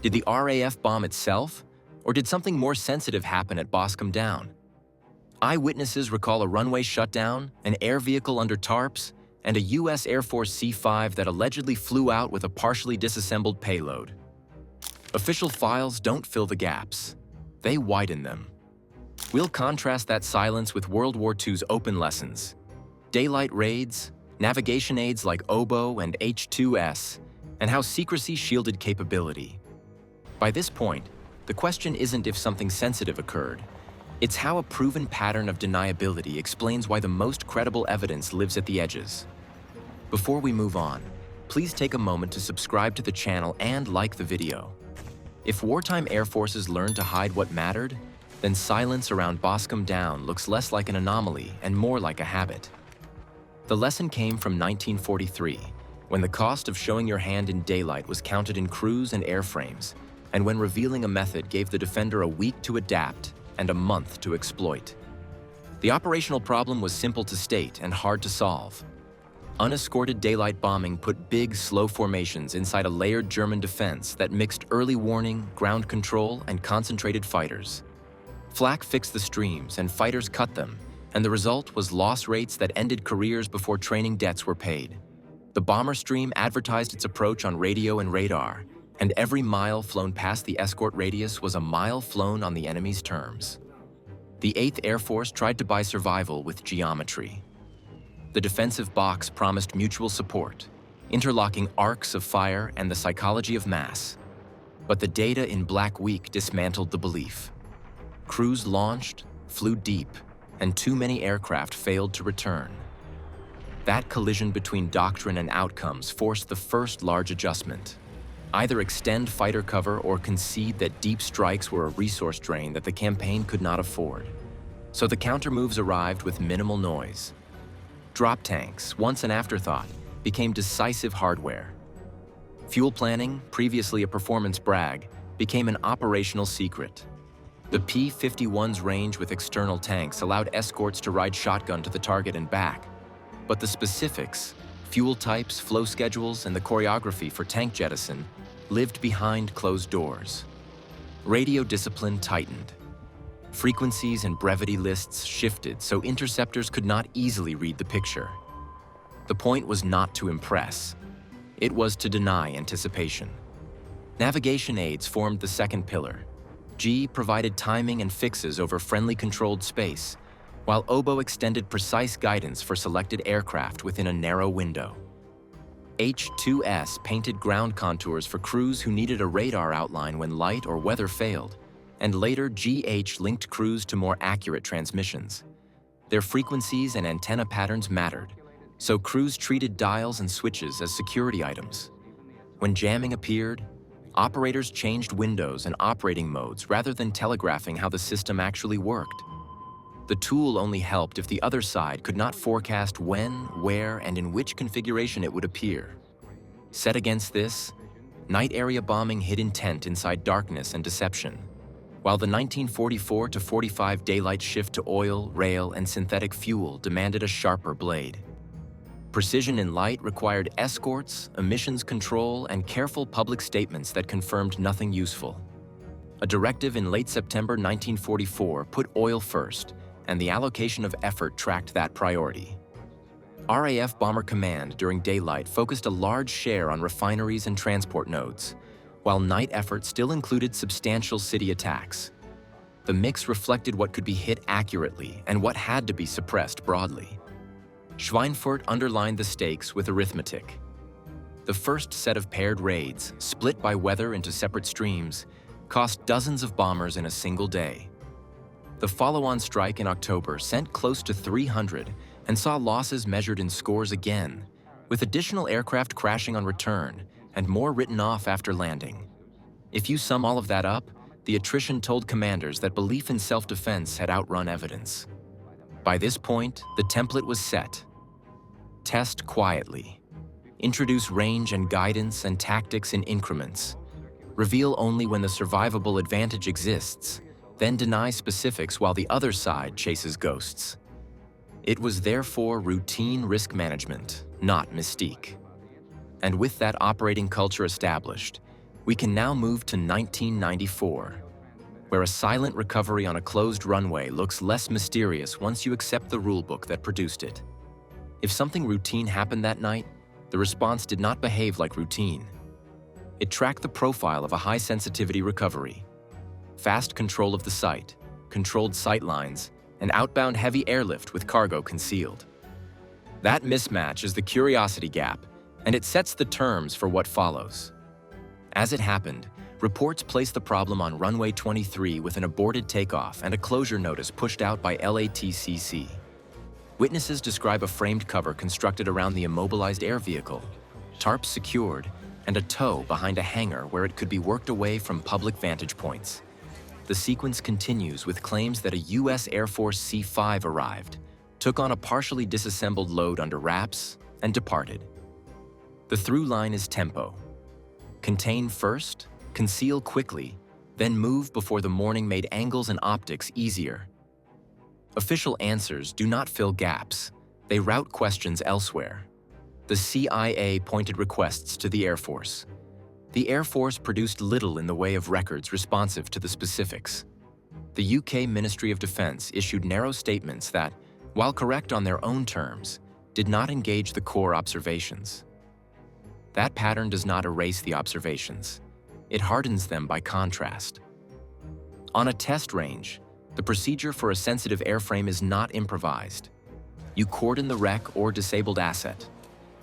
Did the RAF bomb itself, or did something more sensitive happen at Boscombe Down? Eyewitnesses recall a runway shutdown, an air vehicle under tarps, and a U.S. Air Force C-5 that allegedly flew out with a partially disassembled payload. Official files don't fill the gaps. They widen them. We'll contrast that silence with World War II's open lessons, daylight raids, navigation aids like oboe and H2S, and how secrecy shielded capability. By this point, the question isn't if something sensitive occurred. It's how a proven pattern of deniability explains why the most credible evidence lives at the edges. Before we move on, please take a moment to subscribe to the channel and like the video. If wartime air forces learned to hide what mattered, then silence around Boscombe Down looks less like an anomaly and more like a habit. The lesson came from 1943, when the cost of showing your hand in daylight was counted in crews and airframes, and when revealing a method gave the defender a week to adapt and a month to exploit. The operational problem was simple to state and hard to solve. Unescorted daylight bombing put big, slow formations inside a layered German defense that mixed early warning, ground control, and concentrated fighters. Flak fixed the streams and fighters cut them, and the result was loss rates that ended careers before training debts were paid. The bomber stream advertised its approach on radio and radar, and every mile flown past the escort radius was a mile flown on the enemy's terms. The 8th Air Force tried to buy survival with geometry. The defensive box promised mutual support, interlocking arcs of fire and the psychology of mass. But the data in Black Week dismantled the belief. Crews launched, flew deep, and too many aircraft failed to return. That collision between doctrine and outcomes forced the first large adjustment. Either extend fighter cover or concede that deep strikes were a resource drain that the campaign could not afford. So the counter-moves arrived with minimal noise. Drop tanks, once an afterthought, became decisive hardware. Fuel planning, previously a performance brag, became an operational secret. The P-51's range with external tanks allowed escorts to ride shotgun to the target and back. But the specifics, fuel types, flow schedules, and the choreography for tank jettison lived behind closed doors. Radio discipline tightened. Frequencies and brevity lists shifted so interceptors could not easily read the picture. The point was not to impress. It was to deny anticipation. Navigation aids formed the second pillar. G provided timing and fixes over friendly controlled space, while oboe extended precise guidance for selected aircraft within a narrow window. H2S painted ground contours for crews who needed a radar outline when light or weather failed, and later GH linked crews to more accurate transmissions. Their frequencies and antenna patterns mattered, so crews treated dials and switches as security items. When jamming appeared, operators changed windows and operating modes rather than telegraphing how the system actually worked. The tool only helped if the other side could not forecast when, where, and in which configuration it would appear. Set against this, night area bombing hid intent inside darkness and deception, while the 1944-45 daylight shift to oil, rail, and synthetic fuel demanded a sharper blade. Precision in light required escorts, emissions control, and careful public statements that confirmed nothing useful. A directive in late September 1944 put oil first, and the allocation of effort tracked that priority. RAF Bomber Command during daylight focused a large share on refineries and transport nodes, while night effort still included substantial city attacks. The mix reflected what could be hit accurately and what had to be suppressed broadly. Schweinfurt underlined the stakes with arithmetic. The first set of paired raids, split by weather into separate streams, cost dozens of bombers in a single day. The follow-on strike in October sent close to 300 and saw losses measured in scores again, with additional aircraft crashing on return and more written off after landing. If you sum all of that up, the attrition told commanders that belief in self-defense had outrun evidence. By this point, the template was set. Test quietly. Introduce range and guidance and tactics in increments. Reveal only when the survivable advantage exists, then deny specifics while the other side chases ghosts. It was therefore routine risk management, not mystique. And with that operating culture established, We can now move to 1994, where a silent recovery on a closed runway looks less mysterious once you accept the rulebook that produced it. If something routine happened that night, the response did not behave like routine. It tracked the profile of a high-sensitivity recovery: fast control of the site, controlled sight lines, and outbound heavy airlift with cargo concealed. That mismatch is the curiosity gap, and it sets the terms for what follows. As it happened, reports placed the problem on runway 23 with an aborted takeoff and a closure notice pushed out by LATCC. Witnesses describe a framed cover constructed around the immobilized air vehicle, tarps secured, and a tow behind a hangar where it could be worked away from public vantage points. The sequence continues with claims that a U.S. Air Force C-5 arrived, took on a partially disassembled load under wraps, and departed. The through line is tempo. Contain first, conceal quickly, then move before the morning made angles and optics easier. Official answers do not fill gaps. They route questions elsewhere. The CIA pointed requests to the Air Force. The Air Force produced little in the way of records responsive to the specifics. The UK Ministry of Defence issued narrow statements that, while correct on their own terms, did not engage the core observations. That pattern does not erase the observations. It hardens them by contrast. On a test range, the procedure for a sensitive airframe is not improvised. You cordon the wreck or disabled asset.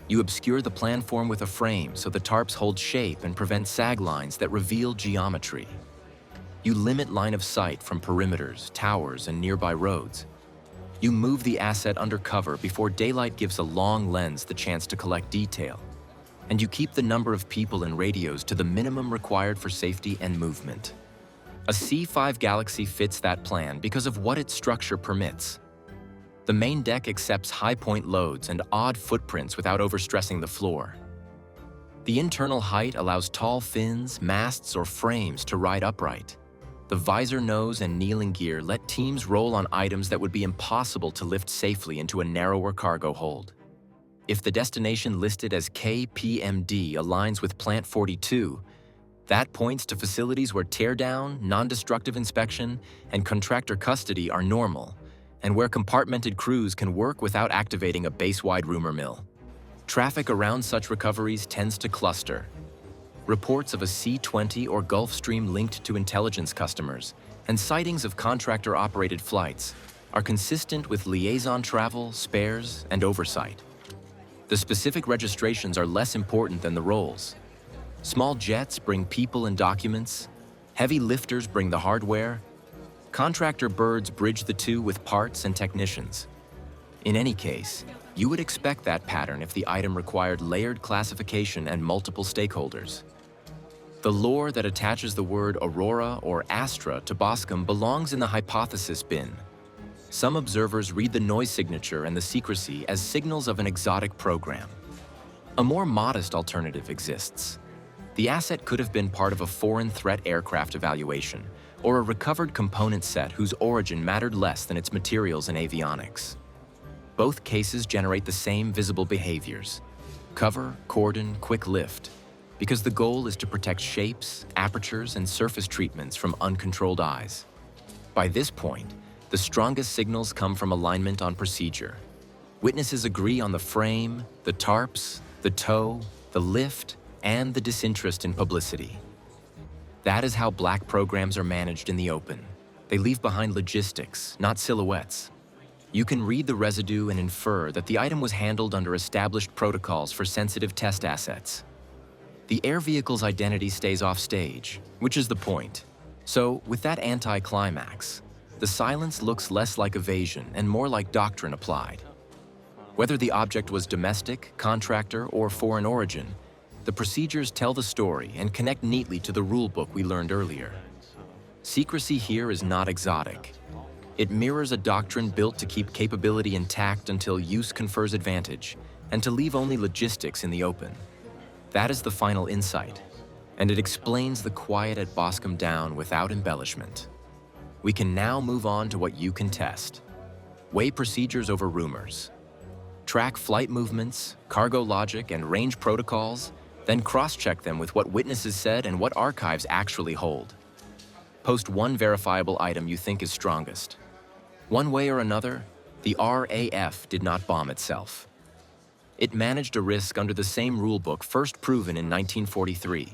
You obscure the planform with a frame so the tarps hold shape and prevent sag lines that reveal geometry. You limit line of sight from perimeters, towers, and nearby roads. You move the asset under cover before daylight gives a long lens the chance to collect detail. And you keep the number of people and radios to the minimum required for safety and movement. A C-5 Galaxy fits that plan because of what its structure permits. The main deck accepts high-point loads and odd footprints without overstressing the floor. The internal height allows tall fins, masts, or frames to ride upright. The visor nose and kneeling gear let teams roll on items that would be impossible to lift safely into a narrower cargo hold. If the destination listed as KPMD aligns with Plant 42, that points to facilities where teardown, non-destructive inspection, and contractor custody are normal, and where compartmented crews can work without activating a base-wide rumor mill. Traffic around such recoveries tends to cluster. Reports of a C-20 or Gulfstream linked to intelligence customers and sightings of contractor-operated flights are consistent with liaison travel, spares, and oversight. The specific registrations are less important than the roles. Small jets bring people and documents. Heavy lifters bring the hardware. Contractor birds bridge the two with parts and technicians. In any case, you would expect that pattern if the item required layered classification and multiple stakeholders. The lore that attaches the word Aurora or Astra to Boscombe belongs in the hypothesis bin. Some observers read the noise signature and the secrecy as signals of an exotic program. A more modest alternative exists. The asset could have been part of a foreign threat aircraft evaluation, or a recovered component set whose origin mattered less than its materials and avionics. Both cases generate the same visible behaviors: cover, cordon, quick lift, because the goal is to protect shapes, apertures, and surface treatments from uncontrolled eyes. By this point, the strongest signals come from alignment on procedure. Witnesses agree on the frame, the tarps, the tow, the lift, and the disinterest in publicity. That is how black programs are managed in the open. They leave behind logistics, not silhouettes. You can read the residue and infer that the item was handled under established protocols for sensitive test assets. The air vehicle's identity stays off stage, which is the point. So, with that anti-climax, the silence looks less like evasion and more like doctrine applied. Whether the object was domestic, contractor, or foreign origin, the procedures tell the story and connect neatly to the rulebook we learned earlier. Secrecy here is not exotic. It mirrors a doctrine built to keep capability intact until use confers advantage, and to leave only logistics in the open. That is the final insight, and it explains the quiet at Boscombe Down without embellishment. We can now move on to what you can test. Weigh procedures over rumors. Track flight movements, cargo logic, and range protocols Then cross-check them with what witnesses said and what archives actually hold. Post one verifiable item you think is strongest. One way or another, the RAF did not bomb itself. It managed a risk under the same rulebook first proven in 1943.